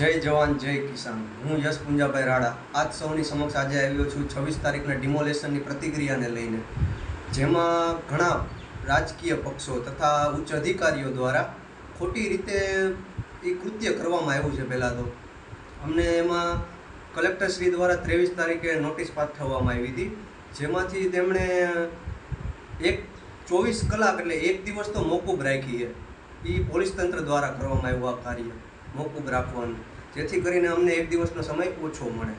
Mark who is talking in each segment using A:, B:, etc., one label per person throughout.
A: જય જવાન જય કિસાન। હું યશ પુંજાભાઈ રાડા આજ સૌની સમક્ષ આજે આવ્યો છું 26 તારીખના ડિમોલેશનની પ્રતિક્રિયાને લઈને, જેમાં ઘણા રાજકીય પક્ષો તથા ઉચ્ચ અધિકારીઓ દ્વારા ખોટી રીતે એ કૃત્ય કરવામાં આવ્યું છે। પહેલાં તો અમને એમાં કલેક્ટરશ્રી દ્વારા 23 તારીખે નોટિસ પાઠવવામાં આવી હતી, જેમાંથી તેમણે 24 કલાક એટલે એક દિવસ તો મોકૂફ રાખી છે। એ પોલીસ તંત્ર દ્વારા કરવામાં આવ્યું આ કાર્ય મોકૂફ રાખવાનું, જેથી કરીને અમને એક દિવસનો સમય ઓછો મળે,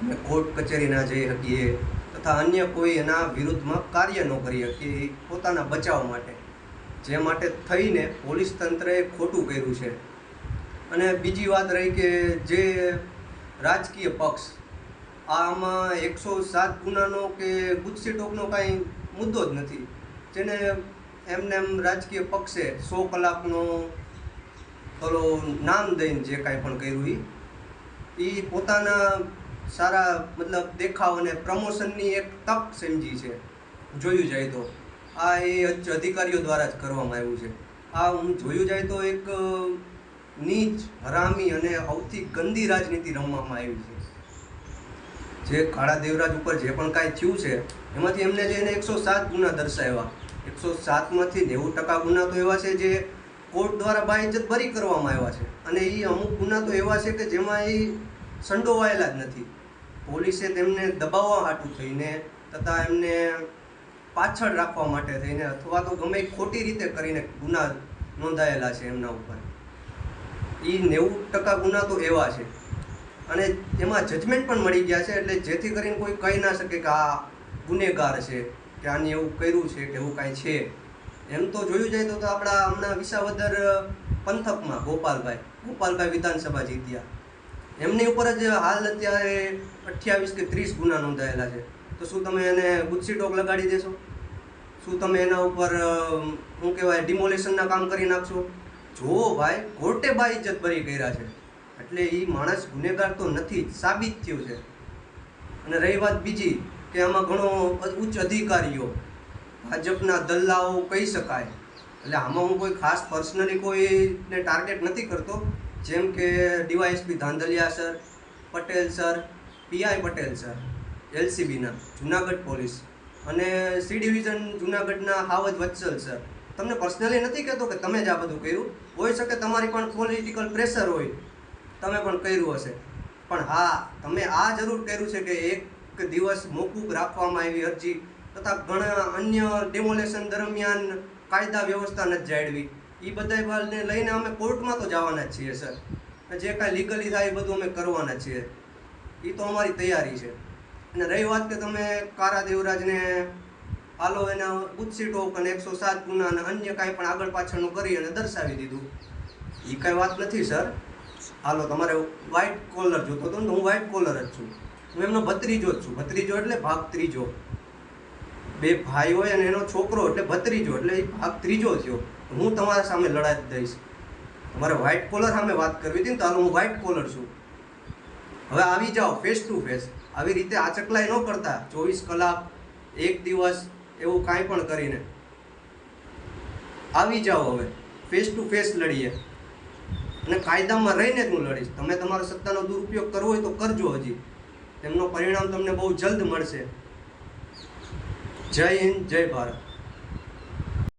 A: અમે કોર્ટ કચેરી ના જઈ શકીએ તથા અન્ય કોઈ એના વિરુદ્ધમાં કાર્ય ન કરી શકીએ પોતાના બચાવ માટે, જે માટે થઈને પોલીસ તંત્રએ ખોટું કર્યું છે। અને બીજી વાત રહી કે જે રાજકીય પક્ષ આમાં 107 ગુનાનો કે ગુજસી ટોકનો કાંઈ મુદ્દો જ નથી, જેને એમને એમ રાજકીય પક્ષે 100 કલાકનો પેલો નામ દઈને જે કાંઈ પણ કર્યું એ પોતાના સારા મતલબ દેખાવ અને પ્રમોશનની એક તક સમજી છે। જોયું જાય તો આ એ અધિકારીઓ દ્વારા જ કરવામાં આવ્યું છે। આ હું જોયું જાય તો એક નીચ હરામી અને સૌથી ગંદી રાજનીતિ રમવામાં આવી છે। જે કાળા દેવરાજ ઉપર જે પણ કાંઈ થયું છે એમાંથી એમને જે 107 ગુના દર્શાવ્યા, 107માંથી 90% ગુના તો એવા છે જે કોર્ટ દ્વારા બાઇજ્જત બરી કરવામાં આવ્યા છે, અને એ અમુક ગુના તો એવા છે કે જેમાં એ સંડોવાયેલા જ નથી। પોલીસે તેમને દબાવવા હાટું થઈને તથા એમને પાછળ રાખવા માટે થઈને અથવા તો ગમે ખોટી રીતે કરીને ગુના નોંધાયેલા છે એમના ઉપર। એ 90% ગુના તો એવા છે અને એમાં જજમેન્ટ પણ મળી ગયા છે, એટલે જેથી કરીને કોઈ કહી ના શકે કે આ ગુનેગાર છે કે આને એવું કર્યું છે કે એવું કાંઈ છે। એમ તો જોયું જાય તો આપણા હમણાં વિસાવદર પંથકમાં ગોપાલભાઈ વિધાનસભા જીત્યા, એમની ઉપર જ હાલ અત્યારે 28 કે 30 ગુના નોંધાયેલા છે। તો શું તમે એને ગુજસી ટોક લગાડી દેશો? શું તમે એના ઉપર શું કહેવાય ડિમોલેશનના કામ કરી નાખશો? જો ભાઈ કોર્ટે બાઇજ્જત બરી કર્યા છે એટલે એ માણસ ગુનેગાર તો નથી જ, સાબિત થયું છે। અને રહી વાત બીજી કે આમાં ઘણો ઉચ્ચ અધિકારીઓ ભાજપના દલ્લાઓ કહી શકાય, એટલે આમાં હું કોઈ ખાસ પર્સનલી કોઈને ટાર્ગેટ નથી કરતો, જેમ કે DYSP Dhandhaliya sir, Patel sir, PI Patel sir એલસીબીના જુનાગઢ પોલીસ, અને સી ડિવિઝન જુનાગઢના હાવજ વત્સલ સર। તમને પર્સનલી નથી કહેતો કે તમે જ આ બધું કર્યું, હોઈ શકે તમારી પણ પોલિટિકલ પ્રેશર હોય, તમે પણ કર્યું હશે, પણ હા તમે આ જરૂર કર્યું છે કે એક દિવસ મોકૂફ રાખવામાં આવી અરજી તથા ઘણા અન્ય ડેમોલેશન દરમિયાન કાયદા વ્યવસ્થા નથી જાળવી, એ બધા લઈને અમે કોર્ટમાં તો જવાના જ છીએ સર, જે કાંઈ લીગલી થાય એ બધું અમે કરવાના છીએ, એ તો અમારી તૈયારી છે। અને રહી વાત કે તમે કાળા દેવરાજને હાલો એના ગુજસી ટોક અને 107 ગુના અને અન્ય કાંઈ પણ આગળ પાછળનું કરી અને દર્શાવી દીધું, એ કાંઈ વાત નથી સર। હાલો તમારે વ્હાઇટ કોલર જોતો હતો ને, તો હું વ્હાઇટ કોલર જ છું, હું એમનો ભત્રીજો જ છું। ભત્રીજો એટલે ભાગ ત્રીજો, બે ભાઈ હોય અને એનો છોકરો એટલે ભત્રીજો, એટલે એ ભાગ ત્રીજો થયો। હું તમારા સામે લડાઈ દઈશ, તમારે વ્હાઇટ કોલર સામે વાત કરવી હતી ને, તો હાલ હું વ્હાઇટ કોલર છું। હવે આવી જાઓ ફેસ ટુ ફેસ, આવી રીતે આચકલાઈ ન કરતા 24 કલાક એક દિવસ એવું કાંઈ પણ કરીને આવી જાઓ, હવે ફેસ ટુ ફેસ લડીએ, અને કાયદામાં રહીને જ હું લડીશ। તમે તમારો સત્તાનો દુરુપયોગ કરવો હોય તો કરજો, હજી તેમનો પરિણામ તમને બહુ જલ્દ મળશે। જય હિન્દ, જય ભારત।